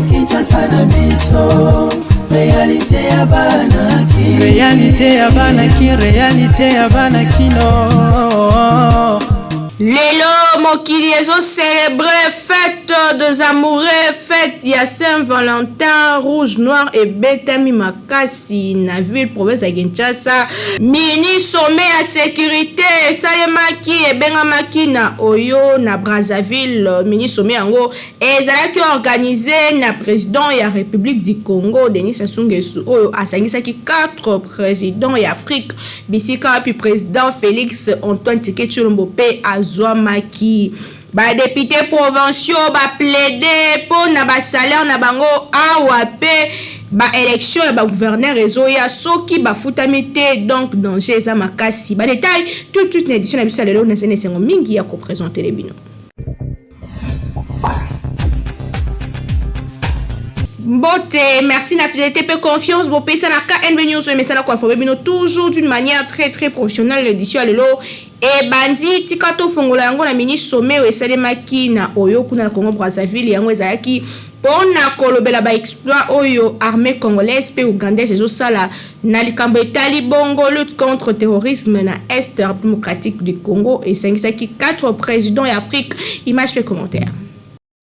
Kinshasa na biso réalité ya banaki réalité ya banakino lelo mokili ezo célébrer fête des amoureux, fête ya Saint-Valentin, rouge noir et betami makasi na ville province ya Kinshasa. Mini sommet ya sécurité salemaki ebengamaki na Oyo na Brazzaville. Mini sommet yango ezalaki organisé na président ya République du Congo Denis Sassou Nguesso oyo asangisaki 4 présidents ya Afrique bisika puis président Félix Antoine Tshisekedi Tshilombo pe azwamaki. Ba député provinciaux ba plaider pour na ba salaire na bango awa pe ba élection ya ba gouverneur ezoya soki ba futamite donc danger za makasi. Ba détail toute na édition na biso lelo na senesengo mingi ya ko présenter les bino. Mbote, merci na fidélité et confiance. Bon pays na KNB News mais ça na ko informer bino toujours d'une manière très professionnelle l'édition lelo. Et bandi tikato fongola yango na mini sommet esalemaki na Oyo kuna na Congo Brazzaville yango ezalaki pona kolobela ba exploit oyo armée congolaise pe ougandaise ezosala na likambo etali bongo lutte contre terrorisme na Est démocratique du Congo et sangisaki 4 présidents d'Afrique. Image et commentaire.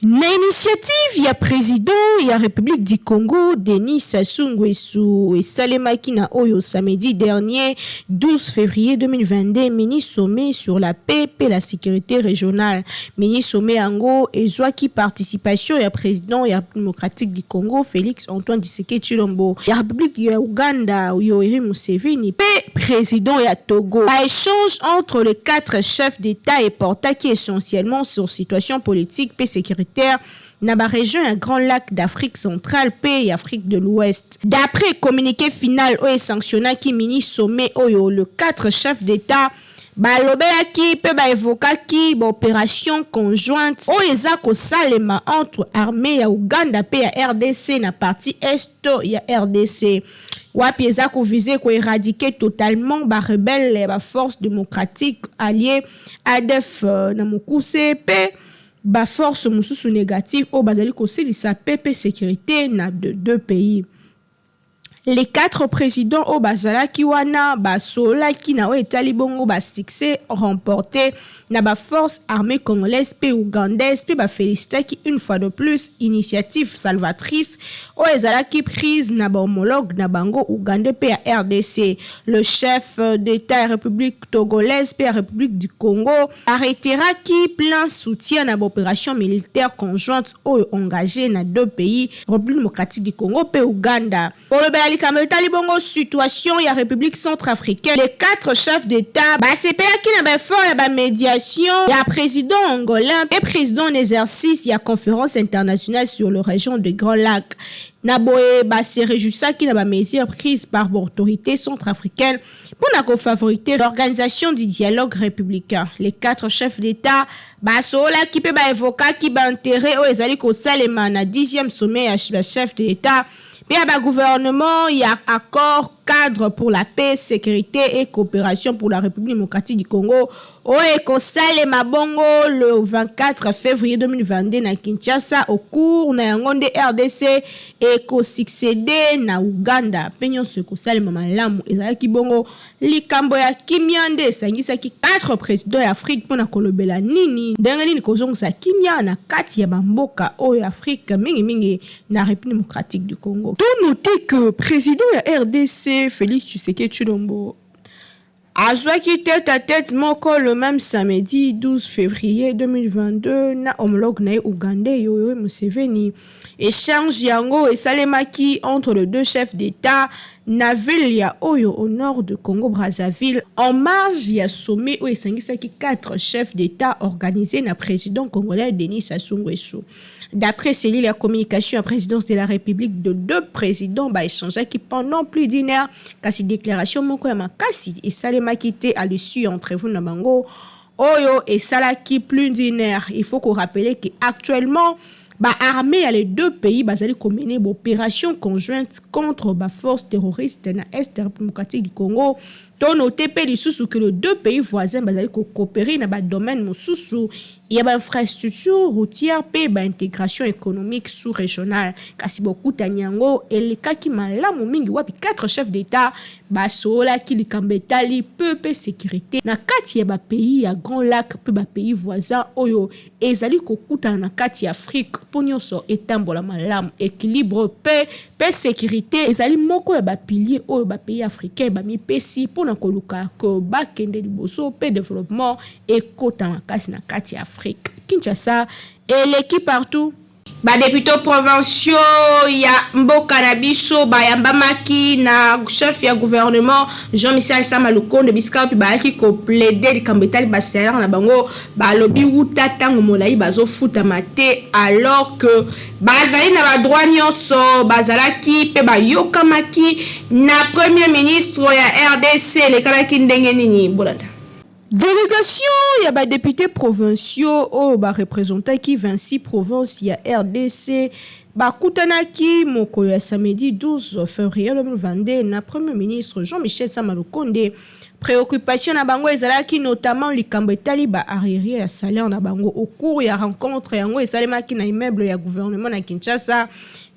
Na initiative ya président ya République du Congo Denis Sassou Nguesso esalemaki na Oyo samedi dernier 12 février 2022 mini sommet sur la paix et la sécurité régionale. Mini sommet yango ezwaki participation ya président ya démocratique du Congo Félix Antoine Tshisekedi Tshilombo, ya République ya Ouganda Yoweri Museveni pe président ya Togo. Un échange entre les 4 chefs d'État et portaki essentiellement sur situation politique et sécurité dans la région un grand lac d'Afrique centrale et Afrique de l'Ouest. D'après communiqué final oyo sanctionna qui mini sommet oyo le 4 chefs d'État balobelaki pe ba évokaki ba opération conjointe oyo eza kosalema entre armée ya Uganda pe ya RDC na partie est ya RDC. Wapi eza ko viser ko éradiquer totalement ba rebelle ba force démocratique alliée ADF na mokuse pe ba force mususu négative au bazali ko silisa pepe sécurité na de 2 pays. Les 4 présidents au bazala kiwana ba sola ki na o etali bongo ba succès remporté na ba force armée congolaise pe ougandaise pe ba félicita ki une fois de plus initiative salvatrice o ezala ki prise na ba homologue na bango ougandais pe à RDC. Le chef d'État République togolaise pe République du Congo arrêtera ki plein soutien na ba opération militaire conjointe o engagée na 2 pays République démocratique du Congo pe Ouganda. Pour le Talibongo situation ya République centrafricaine, les 4 chefs d'État basepelaki na ba fort ya ba médiation ya président angolais et président en exercice ya conférence internationale sur la région de Grand Lac. Naboé se réjouissaki na ba mesures prises par l'autorité centrafricaine pour favoriser l'organisation du dialogue républicain. Les 4 chefs d'État basola ki pe ba évoka ki ba intérêt o ezali ko salema na 10e sommet ya chef de l'État. Il y a un gouvernement, il y a un accord cadre pour la paix, sécurité et coopération pour la République démocratique du Congo. Ekosale Mabongo le 24 février 2022 na Kinshasa au cours na yangonde RDC ekosixede na Uganda. Penyon se kosale mamalamu ezalaki bongo likambo ya kimiande sangisaki 4 présidents d'Afrique pona kolobela nini ndenge nini kozongisa kimia na kati ya bamboka oyo Afrique mingi na République démocratique du Congo. Tout noter que président ya RDC Félix Tshisekedi Tshilombo azwaki tête à tête moko le même samedi 12 février 2022 na homologue na Ougandais Yoweri Museveni. Échange yango esalemaki entre les 2 chefs d'État na ville ya Oyo au nord de Congo Brazzaville en marge ya sommet où esangisaki 4 chefs d'État organisés na président congolais Denis Sassou Nguesso. D'après celle la communication à présidence de la République de 2 présidents échangé qui pendant plus d'une heure kasi déclaration moko ya makasi et salema quitté à l'issue entre vous na bango Oyo et salaki plus d'une heure. Il faut qu'on rappelle que actuellement armée ya les deux pays bazali mener opération conjointe contre force terroriste na Est démocratique du Congo. To noté pe lisusu que les deux pays voisins bazali coopérer na domaine mosusu ya infrastructure routière pe intégration économique sous-régionale. Kasi beaucoup tanyango elekaki malamu mingi wapi 4 chefs d'état basola ki likambetali pe sécurité na kati ya pays ya Grand Lac pe pays voisins oyo ezali kokuta na kati ya Afrique po nyonso etambola malamu équilibre pe sécurité ezali moko ya pilier oyo pays africain mipesi po na koluka ko bakende liboso pe développement ekota makasi na kati ya Afrique. Kinshasa eleki partout députés provinciaux ya mboka na biso bayambamaki na chef ya gouvernement Jean-Michel Sama Lukonde bisika pi bayaki ko plaider likambo etali salaire na bango balobi wuta tango molai bazofuta mate alors que bazali na droit nyonso bazalaki pe bayokamaki na premier ministre ya RDC lekalaki ndenge nini bolanda. Délégation, il y a des députés provinciaux, représentant qui 26 provinces, il y a RDC, Kutanaki, moko ya samedi 12 février 2022, na premier ministre Jean-Michel Sama Lukonde. Préoccupation na bango ezalaki notamment likambo etali arriéré ya salaire na bango au cours ya rencontre yango esalemaki na immeuble ya gouvernement na Kinshasa.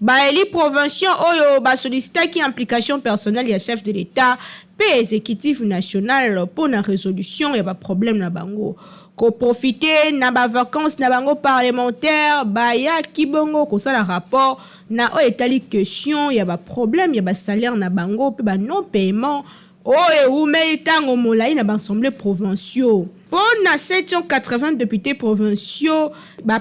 Eli provinciaux oyo sollicitaki implication personnelle ya chef de l'État pe exécutif national pour la résolution ya problème na bango. Ko profiter na vacances na bango parlementaire ya kibongo ko sala rapport na o etali question ya problème ya salaire na bango pe non paiement tango molai na l'Assemblée provinciale. Pour 780 députés provinciaux,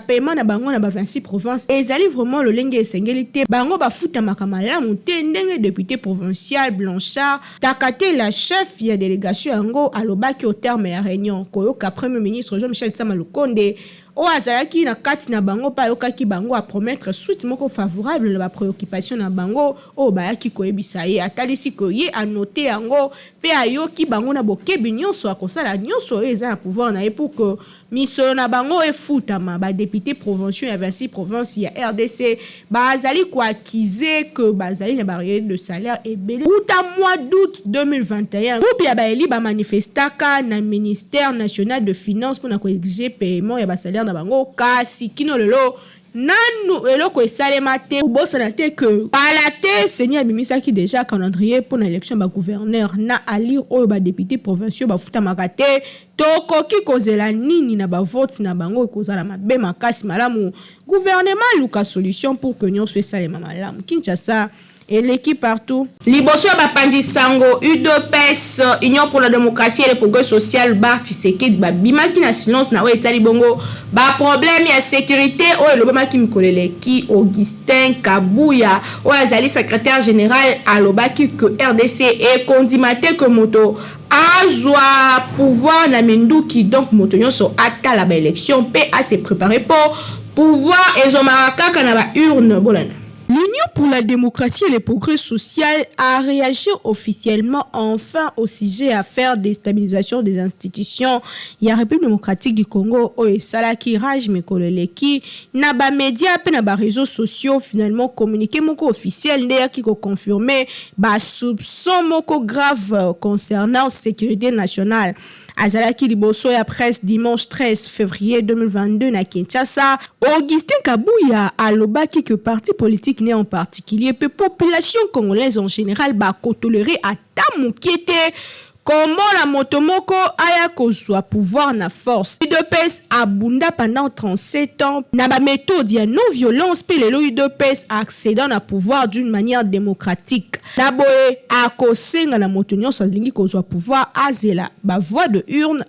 paiement na bango na 26 provinces, ezali vraiment le lenge esengeli bango bafuta makamala monte ndenge député provincial Blanchard takate la chef ya délégation yango alobaki au terme ya réunion koyoka premier ministre Jean-Michel Sama Lukonde o azalaki na kati na bango pa yokaki bango a promettre suite moko favorable na préoccupation na bango o bayaki koyebisa ye atalisi ko ye anoté yango pe ayoki bango na bokebi nyonso akosala nyonso eza na pouvoir na ye pour que misolo na bango efutama député provinciaux ya 26 provinces ya RDC bazali ko accuser que bazali na barrière de salaire ebele uta mois d'août 2021 groupe ya baeli manifestaka na ministère national de finances pour na ko exiger paiement ya salaire na bango kasi kino lelo nanu eloko esalema te obosana te que palate seigneur bimisaki déjà calendrier pour l'élection gouverneur na ali oyo député provinciaux bafuta makate tokoki kozela nini na vote na bango kozala mabe makasi malamu gouvernement luka solution pour que nyonso esalema malamu. Kinshasa et l'équipe partout. Liboso bapandi sango UDPS Union pour la démocratie et le progrès social Bar Tshisekedi bimaki na silence na etali bongo problème ya sécurité o lobamaki mikoleleki Augustin Kabuya o azali secrétaire général alobaki que RDC est condimate que moto azwa pouvoir na menduki donc moto nyonso ata la élection pe a se préparer pour pouvoir ezomaka kana ba urne bolana. L'Union pour la démocratie et le progrès social a réagi officiellement enfin au sujet à faire déstabilisation des institutions. Il y a République démocratique du Congo et Salaki Raj Mekoleleki na ba médias pe na ba réseaux sociaux finalement communiqué moko officiel ndea qui ko confirmer ba soupçon moko grave concernant sécurité nationale. Azalaki liboso ya presse dimanche 13 février 2022 na Kinshasa, Augustin Kabuya alobaki que parti politique né en particulier pe population congolaise en général ko tolérer ata mokiete comment la motomoko aya kozwa pouvoir na force. UDPS abunda pendant 37 ans na ba méthode ya non violence pe lelo UDPS accédant na pouvoir d'une manière démocratique. Naboye akosenga na moto nyonso alingi kozwa pouvoir azela ba voix de urne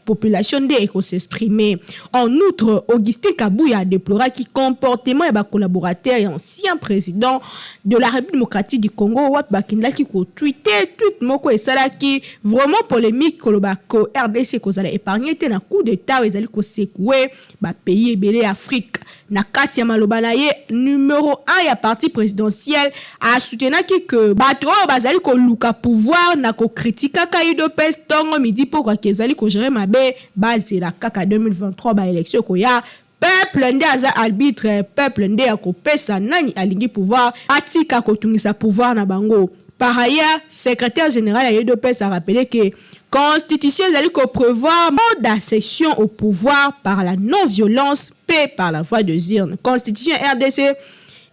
population de s'exprimer. En outre, Augustin Kabuya a déploré que comportement et collaborateur et ancien président de la République démocratique du Congo Wat Bakinda qui ko tweeté tweet moko et sala qui vraiment polémique ko lobako RDC ko zala épargner te na coup d'état ezali ko secouer ba pays ebele Afrique na kati ya maloba na ye numéro 1 ya parti présidentiel a soutenu que bato bazali ko luka pouvoir na ko critika ka UDPS tongo midi pour que ezali ko gérer mabe bazela kaka 2023 ba élection ko ya peuple nde aza arbitre, peuple nde akopesa nani alingi pouvoir atika kotungisa pouvoir na bango. Par ailleurs, secrétaire général a UDPS a rappelé que Constitution ezali ko prévoir mode d'accession au pouvoir par la non-violence paix par la voie de urne. Constitution RDC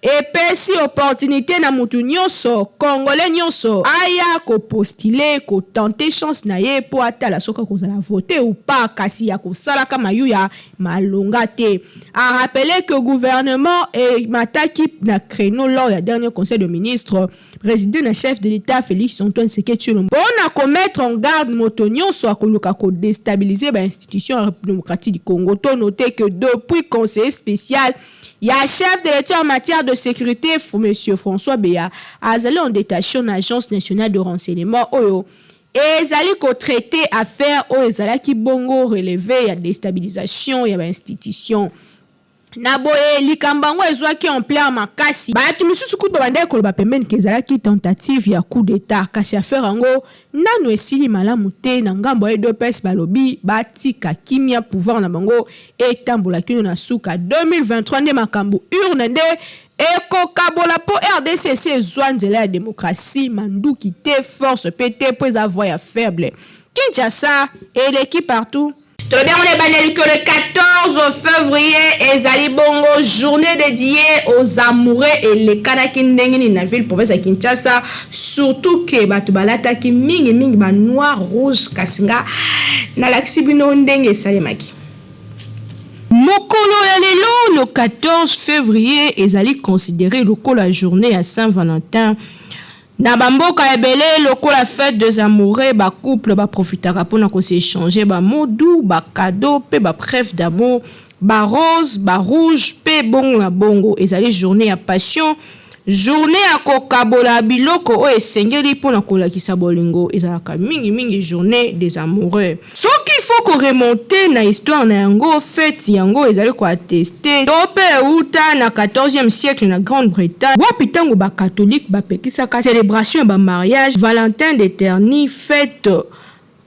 epesi opportunité na mutu nyonso congolais nyonso aya ko postuler ko tenter chance na ye po atala soka kozala voter ou pas kasi ya kosala kama yuya malonga te. A rappelé que gouvernement et mataki na créneau lors du dernier conseil de ministres président na chef de l'État Félix Antoine Tshisekedi Tshilombo on a ko mettre en garde moto nyonso akoluka ko déstabiliser ba institution démocratique du Congo. To noter que depuis conseiller spécial il y a chef de l'État en matière de sécurité, M. François Béa, azali en détachement l'Agence nationale de renseignement, oyo. Et zali ko traité affaire oyo zala ki bongo relevé, il y a déstabilisation, il y a institution. Naboye likambango ezwaki en plein makasi batu misusu kutu babandaki koloba pembeni kezalaki tentative ya coup d'état kasi affaire yango nano esili malamu te na ngambo ya UDPS balobi batika kimia pouvoir na bango etambola kino na suka 2023 nde makambo urne nde ekokabola po RDC ezwa nzela ya démocratie manduki te force pété po eza voix ya faible Kinshasa eleki partout. Tout bien, on est banni que le 14 février, ezali bongo journée dédiée aux amoureux et les kanaki ndengini na ville province de Kinshasa, surtout que batu balata ki mingi ba noir rouge kasinga na laksibino ndenge salemaki. Mokolo ya lelo le 14 février ezali considéré la journée à Saint-Valentin. Na bamboka ebele lokola fête des amoureux ba couple ba profitera pona ko s'échanger ba modu ba cadeau pe ba bref d'amour ba rose ba rouge pe bon la bongo ezali journée ya passion journée ya kokabola biloko o esengeli pona kolakisa bolingo ezalaka mingi journée des amoureux. Ce qu'il faut ko remonter na histoire na yango fête yango ezali ko attester tope uta na 14e siècle na Grande-Bretagne wapi tango ba catholique ba pekisaka célébration ba mariage Valentin d'Eterni fête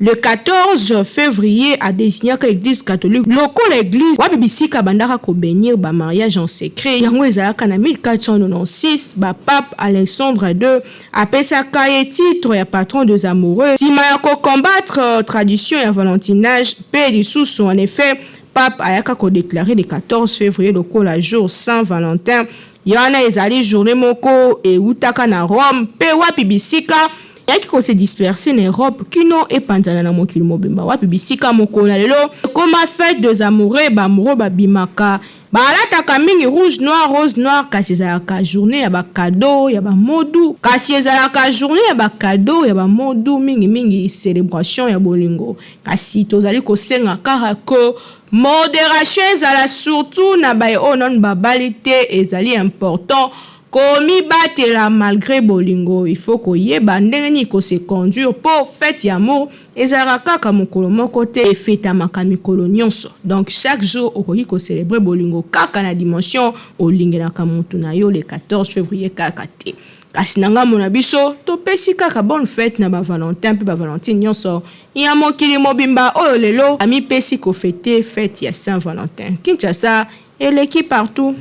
le 14 février a désigné que l'église catholique lokola l'église wapi bisika bandaka ko bénir ba mariage en secret yango ezalaka na 1496 ba pape Alexandre II apesaka ye titre ya patron des amoureux sima ya ko combattre tradition ya valentinage pe lisusu en effet pape ayaka ko déclarer le 14 février lokola jour Saint-Valentin yana ezali journée moko e utaka na Rome pe wapi bisika yaki ko se disperser en Europe kino epanzana na mokili mobimba wapi bisika mokola lelo comme fête des amoureux ba amoureux ba bimaka balataka mingi rouge noir rose noir kasi ezalaka journée ya ba cadeau ya ba modu kasi ezalaka journée ya ba cadeau ya ba modu mingi célébration ya bolingo kasi tozali ko senga kaka ko modération ezala surtout na ba onon babalité ezali important komi batela malgré bolingo il faut ko yeba ndenge ni ko se conduire pour fête yamour ezalaka kaka mokolo moko te efeta makamikolo nyonso donc chaque jour okoki ko célébrer bolingo kaka na dimension olingelaka mutu na yo le 14 février kaka te kasi nanga mona biso topesi kaka bonne fête na ba Valentin pe ba Valentine nyonso ya mokili mobimba oyo lelo ami pesi ko fêter fête ya Saint-Valentin Kinshasa et l'équipe partout.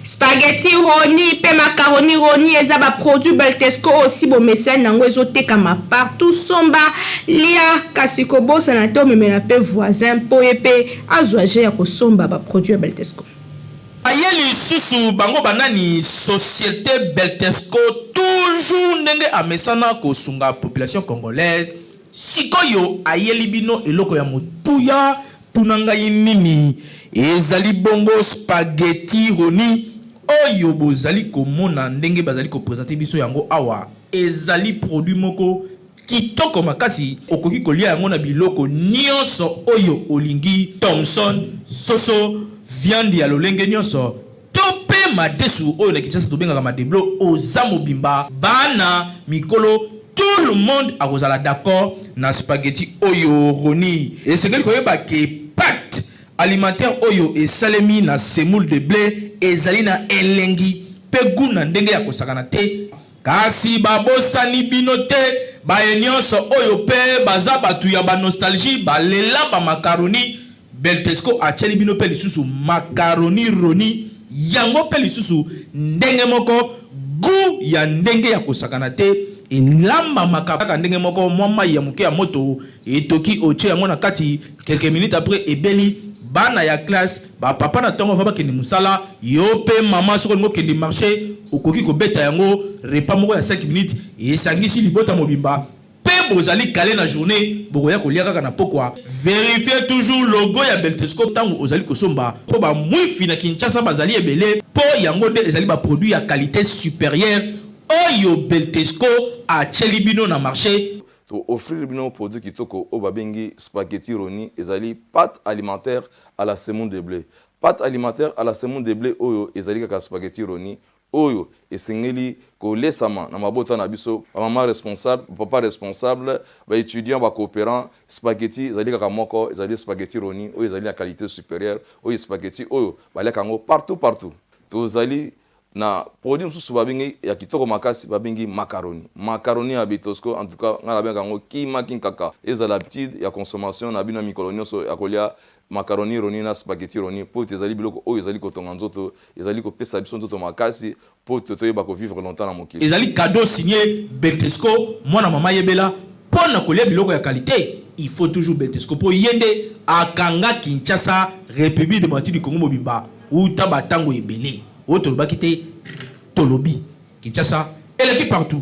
Spaghetti roni pe macaroni roni eza ba produit Beltesco aussi bo message nango ezotekama partout somba lia kasi kobosa na to memela pe voisin po epe azwaje ya kosomba ba produit Beltesco. Ayeli susu bango banani société Beltesco toujours ndenge amesana ko sunga population congolaise sikoyo ayeli bino eloko ya motuya tunanga yinini ezali bongo spaghetti roni oyo bozali komona ndenge bazali ko présenter biso yango awa ezali produit moko kitoko makasi okoki kolia yango na biloko nyonso oyo olingi Thomson soso viande ya lolenge nyonso tope madesu oyo na Kinshasa tobengaka madeblo oza mobimba bana mikolo tout le monde akozala d'accord na spaghetti oyo roni esengeli koyeba ke pâte alimentaire oyo esalemi na semoule de blé ezali na elengi pe guna ndenge ya kosakana te kasi babosani bino te baye nyonso oyo pe baza batu ya ba nostalgie balela ba macaroni Beltesco acheli bino pe lisusu macaroni roni yango pe lisusu ndenge moko gu ya ndenge ya kosakana te elamba makaka ndenge moko mwa ya muke ya moto etoki oche yango na kati quelques minutes après ebeli bana ya classe ba papa na tongo va bakende musala yo pe mama soko ngo kende marché okoki ko beta yango repas moko ya 5 minutes esangisi libota mobimba pe bozali calé na journée bokoya kolia kaka na pokwa vérifiez toujours logo ya Beltesco tango ozali kosomba po ba mwifi na Kinshasa bazali ebele po yango nde ezali ba produit ya qualité supérieure oyo Beltesco a chelibino na marché to offrir bino produit kitoko o babengi spaghetti roni ezali pâte alimentaire à la semoule de blé. Pâte alimentaire à la semoule de blé oyo ezali kaka spaghetti roni oyo esengeli ko lesama na mabota na biso maman responsable papa responsable ba étudiant ba coopérant spaghetti ezali kaka moko ezali spaghetti roni oyo ezali la qualité supérieure oyo spaghetti oyo baleka ngo partout to zali na produit mususu babengi ya kitoko makasi babengi macaroni ya Beltesco en tout cas ngala benga ngo kima kinkaka ezala petite ya consommation na bino mikolo so ya kolia macaroni roni na spaghetti roni po ezali biloko oyo ezali kotonga nzoto ezali kopesa biso nzoto makasi po toyeba ko vivre longtemps na mokili ezali cadeau signé Beltesco mwana mama yebela pona kolia biloko ya qualité il faut toujours Beltesco po yende akanga Kinshasa République démocratique du Congo mobimba uta batango ebele autre bakité Tolobi Kinshasa et l'équipe partout.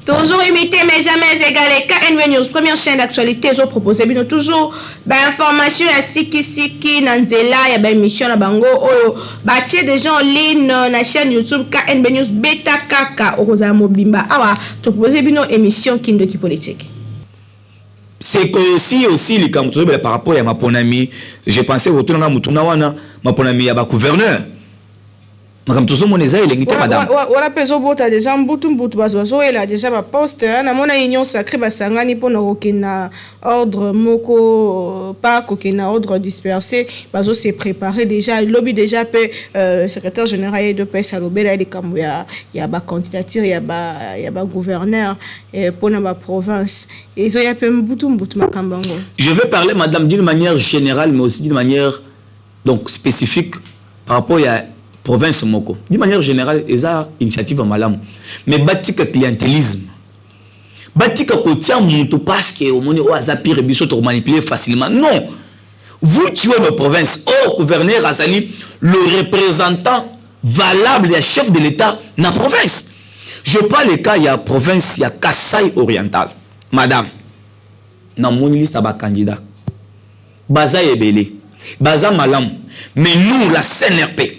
Toujours imité mais jamais égalé. KNV News, première chaîne d'actualité, ils ont proposé bien toujours information à Siki Nanzela, il y a émission na bango oyo batie des gens en ligne na chaîne YouTube KNV News Beta Kaka Oroza Mobimba. Awa, tu proposé bien émission Kindoki politique. C'est que aussi les camps par rapport à ma ponami, j'ai pensé retourner à Mutuna wana ma ponami ya ba gouverneur. Makam tozo moneza elengite madame. Wala peso bota déjà mbutu bazo ela déjà ba poste na mona union sacrée basangani pona kokena ordre moko pas kokena ordre dispersé bazo se préparer déjà lobby déjà pe secrétaire général de PS alobela les kambo ya ba candidature ya ba gouverneur pona ba province et zo ya pe mbutu makambango. Je vais parler madame d'une manière générale mais aussi d'une manière donc spécifique par rapport à province moko. D'une manière générale, ils ont initiative en malam. Mais batika clientélisme. Batika kotia monto parce que au moment où ça pire biso to manipuler facilement. Non. Vous tuez ma province. Oh, gouverneur Azali, le représentant valable des chef de l'État dans la province. Je parle le cas il y a province, il y a Kasaï oriental. Madame, dans mon liste à candidat. Baza ebele. Baza malam. Mais nous la CNRP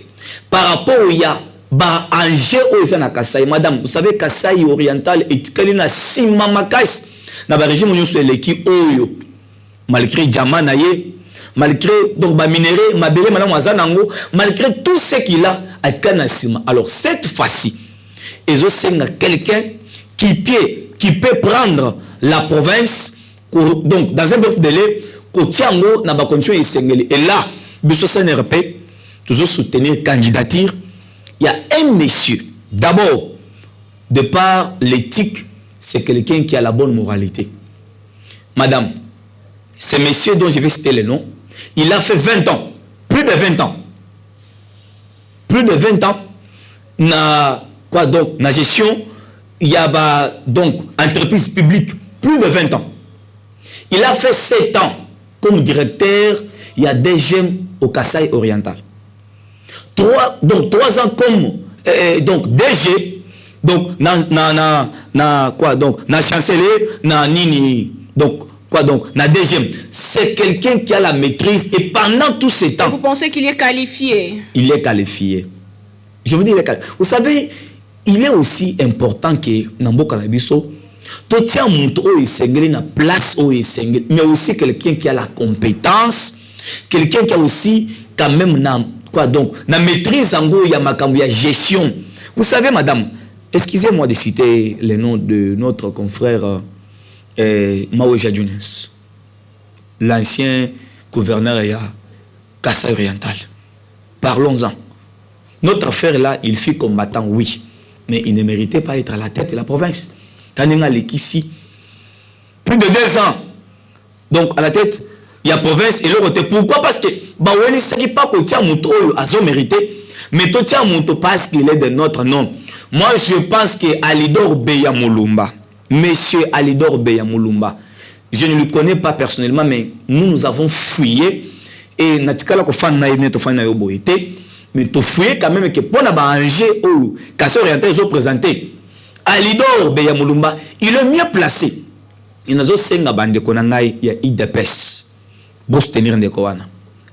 par rapport au ya ba Angers au na Kasaï madame vous savez Kasaï oriental et kalina sima makas na ba régime nyonso eleki oyo malgré diamant ye malgré donc ba minéré mabele madame azanango malgré tout ce qu'il a atkana sima alors cette fois-ci ezo senga quelqu'un qui peut prendre la province donc dans un bref délai kotiango na ba condition esengeli et là biso CNRP toujours soutenir candidature. Il y a un monsieur, d'abord, de par l'éthique, c'est quelqu'un qui a la bonne moralité. Madame, ce monsieur dont je vais citer le nom, il a fait 20 ans, plus de 20 ans. Plus de 20 ans, na quoi donc, na gestion, il y a donc entreprise publique, plus de 20 ans. Il a fait 7 ans comme directeur, il y a des gemmes au Kasaï oriental. 3 ans comme donc DG donc quoi donc na chancelier na nini donc quoi donc na DG c'est quelqu'un qui a la maîtrise et pendant tout ce temps vous pensez qu'il est qualifié? Il est qualifié. Je vous dis vous savez il est aussi important que Namboka Nabiso to tia monto o esengeli na place o esengeli mais aussi quelqu'un qui a la compétence, quelqu'un qui a aussi quand même quoi donc la maîtrise en gros il y a makambo ya gestion. Vous savez madame, excusez-moi de citer le nom de notre confrère Maouja Younes, l'ancien gouverneur ya Kasaï oriental. Parlons-en. Notre affaire là, il fut combattant, oui. Mais il ne méritait pas être à la tête de la province. Tanenga Lekissi, plus de 2 ans. Donc, à la tête, il y a province et le côté. Pourquoi? Parce que, bah, on ne sait pas qu'on tient mon tour à son mérité. Mais tout tient mon tour parce qu'il est de notre nom. Moi, je pense que Alidor Beya Moulumba, monsieur Alidor Beya Moulumba, je ne le connais pas personnellement, mais nous avons fouillé. Et natikala ko fan na yene to fan na yo boité. Mais tu fouillé quand même que pour na banger ou Kassé orienté ils ont présenté Alidor Beya Moulumba, il est mieux placé. Il n'a pas senga bande konangai ya IDPS. Pour soutenir ndeko wana.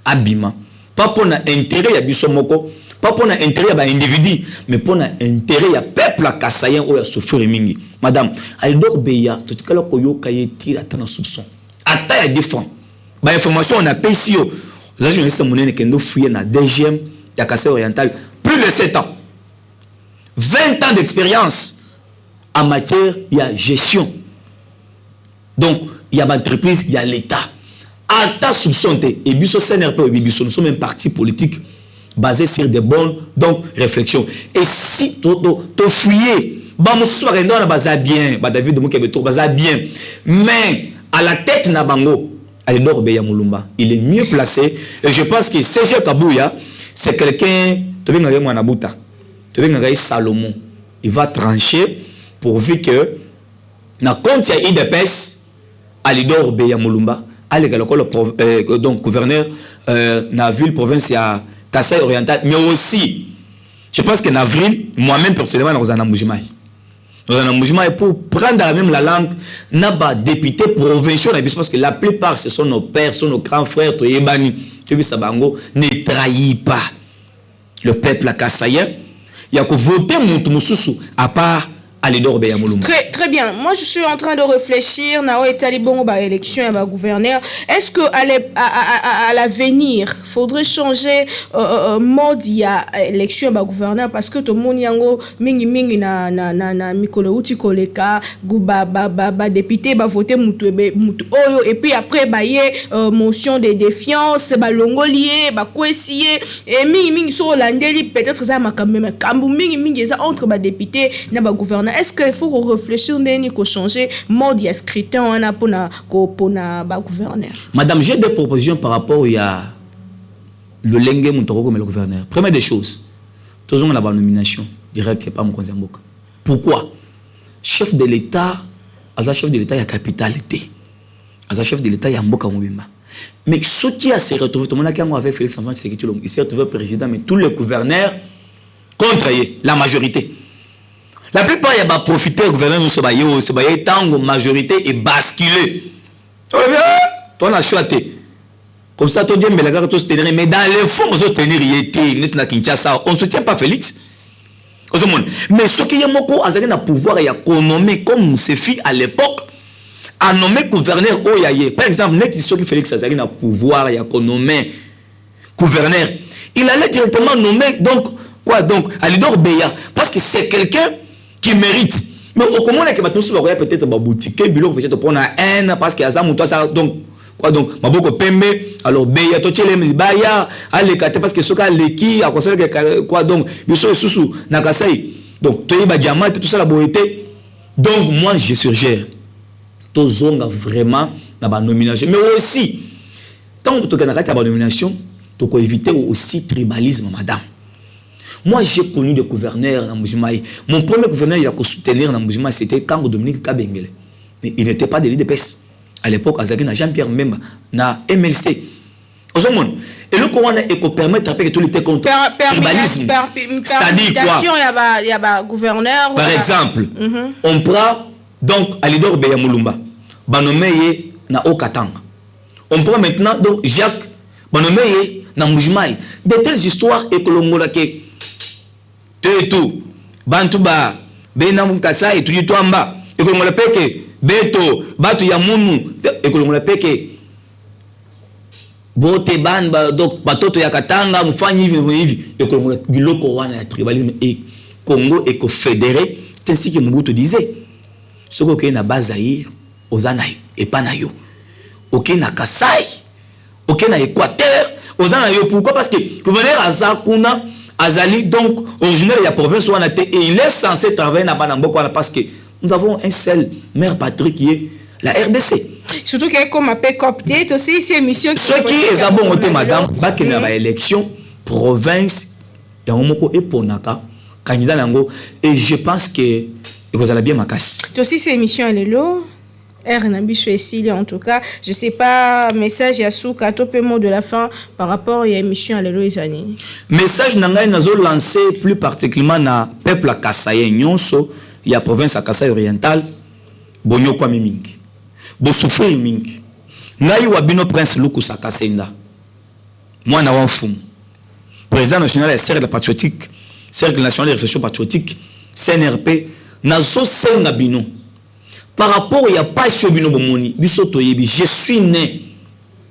Abima. Pas pour na intérêt ya biso moko, pas pour na intérêt ya individu, mais pour na intérêt ya peuple kassayen ou ya souffrir mingi. Madame, Alidor Beya, tout kala ko yo kayeti ata na soupçon. Ata ya 10 francs. Ba information on a payé si yo. Les journalistes monene kendo fouiller na DGM ya Kassé oriental plus de 7 ans. 20 ans d'expérience en matière de gestion. Donc, il y a l'entreprise, il y a l'État. À ta soupçon, et biso CNRP et biso, nous sommes un parti politique basé sur des bonnes donc, réflexions. Et si tu fouilles, bien, David de Moukebeto, bien, mais à la tête na bango, Alidor Beya Moulumba, il est mieux placé. Et je pense que CG Kabouya, c'est quelqu'un, tu veux nga Nabuta, tu veux nga Salomon, il va trancher pourvu que na compte ya IDPS Alidor Beya Moulumba, donc gouverneur na ville province ya Kassai oriental, mais aussi je pense que en avril moi-même personnellement nous en Moujimaï. Nous en Moujimaï pour prendre la même la langue n'a pas député provincial parce que la plupart ce sont nos pères, ce sont nos grands frères, to yebani, tu vois Sabango ne trahit pas le peuple kassaïen. Il y a que voter Moutoumoussousou à part Alidor Beya Moulumba. Très bien. Moi, je suis en train de réfléchir. Nao Etalibon, élection et gouverneur. Est-ce que à l'avenir, faudrait changer mode ya élection et gouverneur parce que tout le monde yango mingi na mikolo uti koleka guba député ba voter mutu oyo et puis après ba yé motion de défiance ba longolier ba kwesier et mingi so landeli peut-être ça makambe makambu mingi ça entre ba député na ba gouverneur. Est-ce qu'il faut réfléchir pour changer le mode de scrutin pour le gouverneur? Madame, j'ai des propositions par rapport à le Lengue Moutoro comme le gouverneur. Première des choses, tous on a la nomination directe par mon conseil. Pourquoi? Chef de l'État, chef de l'État, il y a capitalité. Chef de l'État, il y a Mboka Mobimba. Mais ce qui a se retrouvé, tout le monde qui a fait Félix Antoine Tshisekedi, il s'est retrouvé président, mais tous les gouverneurs contre la majorité. La plupart, il y a profité du gouvernement, c'est tant majorité est basculé. Tu as choisi. Comme ça, tu dis, mais dans les fonds, on se tenir, on ne soutient pas Félix. Mais ce qui est moko, il y a pouvoir, il y a nommer comme Sefi à l'époque, à nommer gouverneur Oyaye. Par exemple, ce qui Félix Azari a pouvoir, il y a nommer gouverneur. Il allait directement nommer, donc, quoi, donc, Alidor Beya, parce que c'est quelqu'un qui mérite. Mais au comment est-ce que tu vas peut-être ma boutique, peut-être pour la haine, parce qu'il y a ça, donc, quoi donc, ma beaucoup pembe, alors Beya, tu les Baya, allez, parce que ce cas, les qui, à cause de quoi donc, biso sous Nakasai, donc, tu es diamant, tout ça la beauté. Donc, moi, je suggère, tu zonga vraiment dans la nomination, mais aussi, tant que tu as la nomination, tu peux éviter aussi tribalisme, madame. Moi, j'ai connu des gouverneurs dans Moujimaï. Mon premier gouverneur, il a soutenir dans Moujimaï, c'était Kango Dominique Kabengele. Mais il n'était pas de l'IDPS. À l'époque, Azaki n'a Jean-Pierre Memba, n'a MLC. Et le Coran est permettre que tout était contre tribalisme. C'est-à-dire quoi? Il y a gouverneur. Par exemple, on prend donc Alidor Beya Moulumba, Banomeye na Okatanga. On prend maintenant donc Jacques Banomeye na Moujimaï. De telles histoires et que l'on tout bantuba bena mukasa et tout amba et que l'on peke beto batu ya munu et que l'on peke bote ban donc batoto ya katanga mfanyi hivi et que l'on biloko wana ya tribalisme et Congo et confédéré c'est ainsi que Mobutu disait ce que na bazaïr ozana et pas na yo OK na Kasai OK na Équateur ozana yo pourquoi parce que gouverneur azakuna Azali donc originaire de la province où on a été et il est censé travailler dans Banamboko parce que nous avons un seul maire Patrick qui est la RDC. Surtout qu'il y a comme appel copté aussi ces émissions ce qui est bon côté madame bac dans la élection province ya Momoko et Ponaka candidat nango et je pense que vous allez bien ma casse. Aussi ces émissions à l'élo R Nabicho ici en tout cas je sais pas message ya souka topé mot de la fin par rapport à émission à l'élo izani. Message nangai nazo lancé plus particulièrement na peuple Kasaye nyonso ya province à Kasaye oriental bonyo kwa mingi. Bo souffrir mingi. Ngai wabino prince Lukusa Kasenda. Moi na wanfum. Président national et cercle patriotique, cercle national de réflexion patriotique, CNRP nazo senga bino. Par rapport il y a pas sur bino bomoni, biso toyebi, je suis né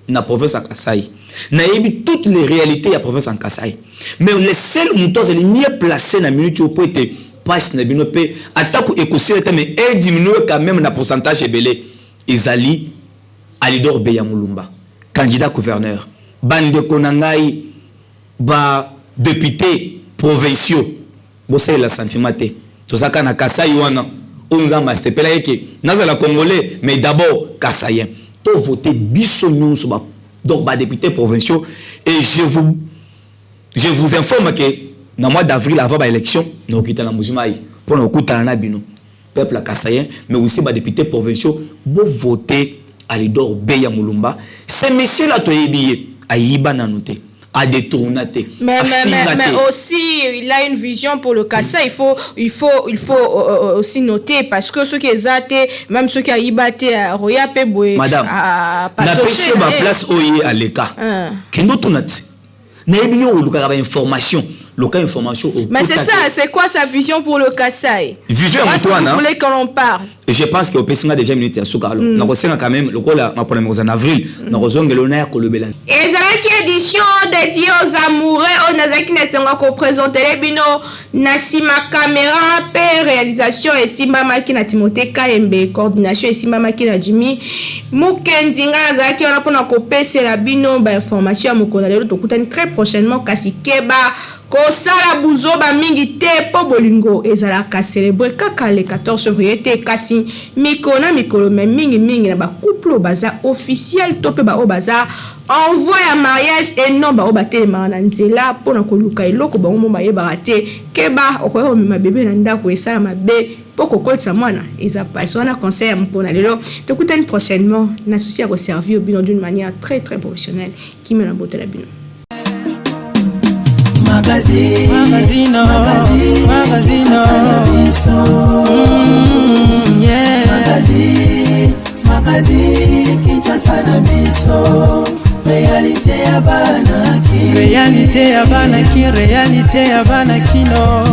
na province à Kasaye. Na yebi toutes les réalités ya province en Kasaye. Mais les seuls moutons les mieux placés na minute pour être passe na bino pe attaque écosystème mais diminuer quand même na pourcentage belé. Ezali Alidor Beyamulumba, candidat gouverneur. Bande Konangai, ba député provinciaux. Bossé la sentimenté. Tout ça, kana Kasaï wana. Onzamba sepela yeke. Nazala Congolais, mais d'abord Kasaïen. To voté bisognon suba. Donc, ba député provinciaux. Et je vous informe que dans le mois d'avril, avant l'élection, nous quittons la Moujimaï. Pour nous quitter la Nabino. Peuple Kassayen, mais aussi les députés provinciaux, vous votez à l'idor Beya Mulumba. Ces messieurs-là, tu as Aïba Nanoté, à détourner. Mais aussi, il a une vision pour le Kassai. Il faut aussi noter, parce que ceux qui ont été, même ceux qui ont été à Roya Peboué, madame, n'a pas ma place à l'État. Kendo Tunati. N'a pas information. Information mais c'est ça, c'est quoi sa vision pour le Kassai? Vision à toi, vous voulez qu'on en parle? Je pense que au PSNA déjà minute à Soukalo. Nous avons quand même le col en avril. Nous avons l'honneur que le Bélan. Et ça édition dédiée aux amoureux au Nazaki Nesenga ko présenter les bino Nasima caméra pe réalisation et Simba Makina Timothée KMB coordination et Simba Makina Jimmy Mukendinga Nazaki on a pour ko pese la bino ba information mukona lelo tokutani très prochainement kasi keba kosala buzoba mingi te po bolingo ezalaka célébrer kaka le 14 février te kasi mikona mikolo mingi na ba couple baza officiel tope ba baza envoi à mariage et non ba obate na nzela pona koluka eloko ba mo mayeba te keba okoyo ma bébé na ndako esala mabe poko kolsa mwana eza passe wana conseil mpona lelo tokutani prochainement na souci à servir au bino d'une manière très très professionnelle qui me la beauté la bino. Magazino yeah. Magazine Kinshasa na biso réalité ya bana ki réalité ya bana kino